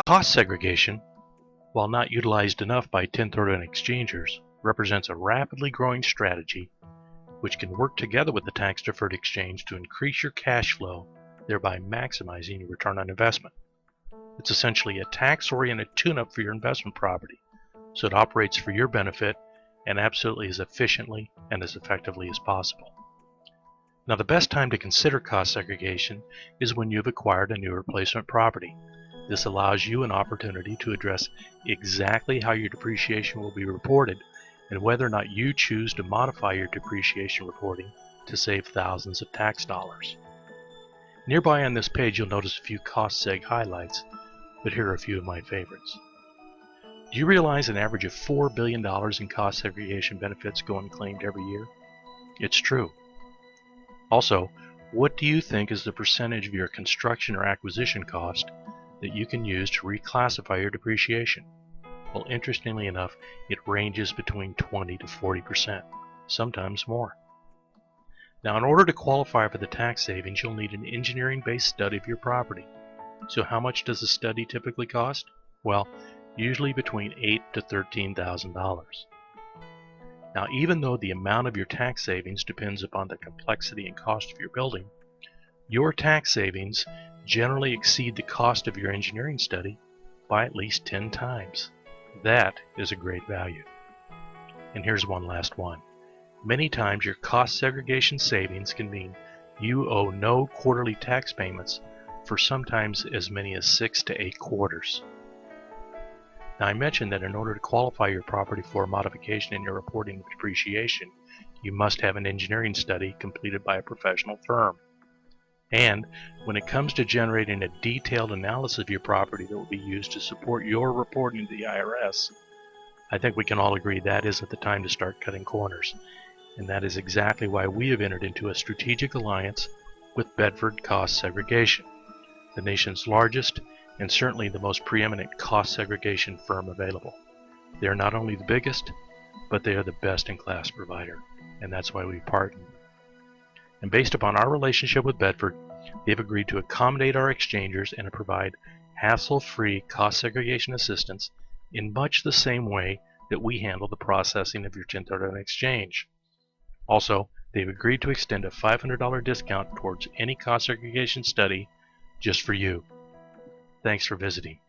Cost segregation, while not utilized enough by 1031 exchangers, represents a rapidly growing strategy which can work together with the tax-deferred exchange to increase your cash flow, thereby maximizing your return on investment. It's essentially a tax-oriented tune-up for your investment property, so it operates for your benefit and absolutely as efficiently and as effectively as possible. Now, the best time to consider cost segregation is when you've acquired a new replacement property. This allows you an opportunity to address exactly how your depreciation will be reported and whether or not you choose to modify your depreciation reporting to save thousands of tax dollars. Nearby on this page you'll notice a few cost seg highlights, but here are a few of my favorites. Do you realize an average of $4 billion in cost segregation benefits go unclaimed every year? It's true. Also, what do you think is the percentage of your construction or acquisition cost that you can use to reclassify your depreciation? Well, interestingly enough, it ranges between 20 to 40%, sometimes more. Now, in order to qualify for the tax savings, you'll need an engineering-based study of your property. So how much does a study typically cost? Well, usually between $8,000 to $13,000. Now, even though the amount of your tax savings depends upon the complexity and cost of your building, your tax savings generally exceed the cost of your engineering study by at least 10 times. That is a great value. And here's one last one. Many times your cost segregation savings can mean you owe no quarterly tax payments for sometimes as many as 6 to 8 quarters. Now, I mentioned that in order to qualify your property for a modification in your reporting of depreciation, you must have an engineering study completed by a professional firm. And when it comes to generating a detailed analysis of your property that will be used to support your reporting to the IRS, I think we can all agree that isn't the time to start cutting corners. And that is exactly why we have entered into a strategic alliance with Bedford Cost Segregation, the nation's largest and certainly the most preeminent cost segregation firm available. They are not only the biggest, but they are the best-in-class provider, and that's why we partnered. And based upon our relationship with Bedford, they've agreed to accommodate our exchangers and to provide hassle-free cost segregation assistance in much the same way that we handle the processing of your 1031 exchange. Also, they've agreed to extend a $500 discount towards any cost segregation study just for you. Thanks for visiting.